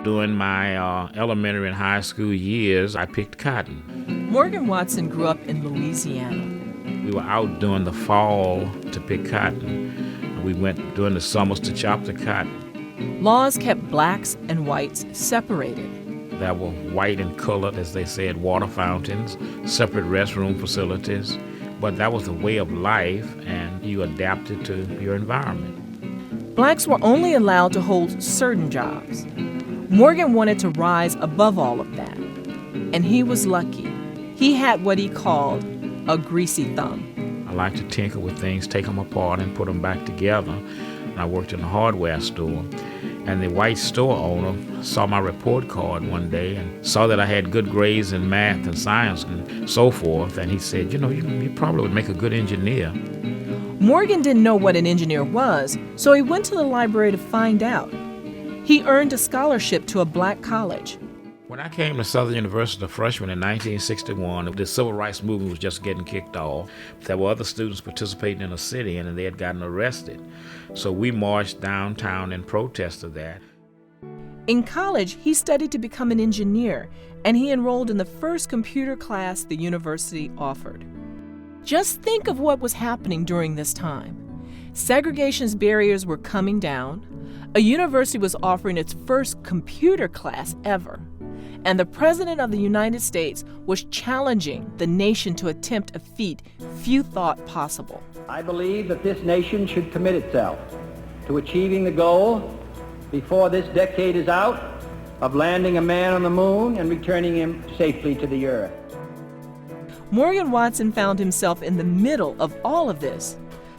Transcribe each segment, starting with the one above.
During my elementary and high school years, I picked cotton. Morgan Watson grew up in Louisiana. We were out during the fall to pick cotton. We went during the summers to chop the cotton. Laws kept blacks and whites separated. There were white and colored, as they said, water fountains, separate restroom facilities. But that was the way of life, and you adapted to your environment. Blacks were only allowed to hold certain jobs. Morgan wanted to rise above all of that, and he was lucky. He had what he called a greasy thumb. I like to tinker with things, take them apart and put them back together. And I worked in a hardware store, and the white store owner saw my report card one day and saw that I had good grades in math and science and so forth, and he said, you probably would make a good engineer. Morgan didn't know what an engineer was, so he went to the library to find out. He earned a scholarship to a black college. When I came to Southern University as a freshman in 1961, the civil rights movement was just getting kicked off. There were other students participating in the city, and they had gotten arrested. So we marched downtown in protest of that. In college, he studied to become an engineer, and he enrolled in the first computer class the university offered. Just think of what was happening during this time. Segregation's barriers were coming down. A university was offering its first computer class ever. And the President of the United States was challenging the nation to attempt a feat few thought possible. I believe that this nation should commit itself to achieving the goal, before this decade is out, of landing a man on the moon and returning him safely to the earth. Morgan Watson found himself in the middle of all of this.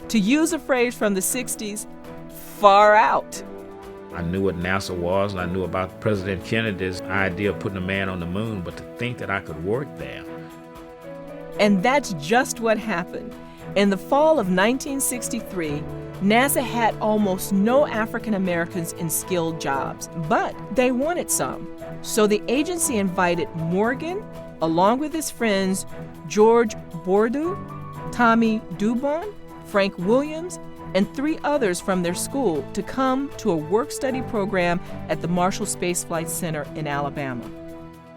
To use a phrase from the 60s, far out. I knew what NASA was, and I knew about President Kennedy's idea of putting a man on the moon, but to think that I could work there. And that's just what happened. In the fall of 1963, NASA had almost no African Americans in skilled jobs, but they wanted some. So the agency invited Morgan, along with his friends George Bordeaux, Tommy Dubon, Frank Williams, and 3 others from their school to come to a work-study program at the Marshall Space Flight Center in Alabama.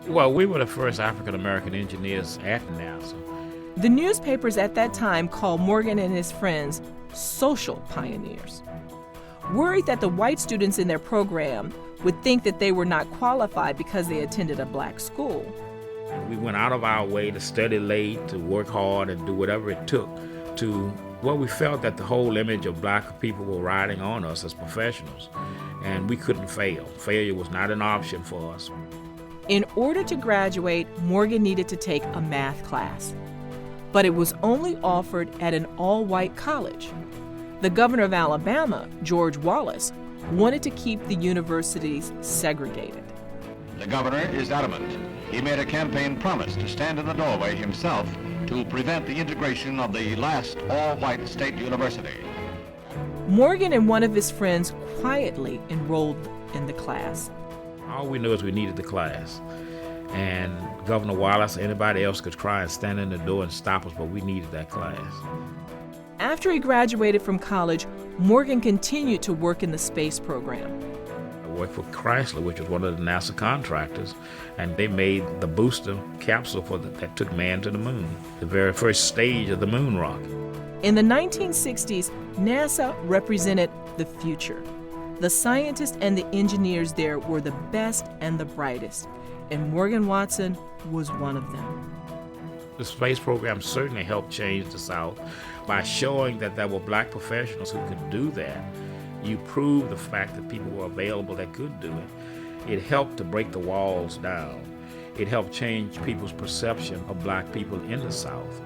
Well, we were the first African-American engineers at NASA. The newspapers at that time called Morgan and his friends social pioneers. Worried that the white students in their program would think that they were not qualified because they attended a black school. We went out of our way to study late, to work hard, and do whatever it took to, well, we felt that the whole image of black people were riding on us as professionals, and we couldn't fail. Failure was not an option for us. In order to graduate, Morgan needed to take a math class, but it was only offered at an all-white college. The governor of Alabama, George Wallace, wanted to keep the universities segregated. The governor is adamant. He made a campaign promise to stand in the doorway himself to prevent the integration of the last all-white state university. Morgan and one of his friends quietly enrolled in the class. All we knew is we needed the class. And Governor Wallace, anybody else could try and stand in the door and stop us, but we needed that class. After he graduated from college, Morgan continued to work in the space program. I worked for Chrysler, which was one of the NASA contractors, and they made the booster capsule that took man to the moon, the very first stage of the moon rocket. In the 1960s, NASA represented the future. The scientists and the engineers there were the best and the brightest, and Morgan Watson was one of them. The space program certainly helped change the South by showing that there were black professionals who could do that. You proved the fact that people were available that could do it. It helped to break the walls down. It helped change people's perception of black people in the South.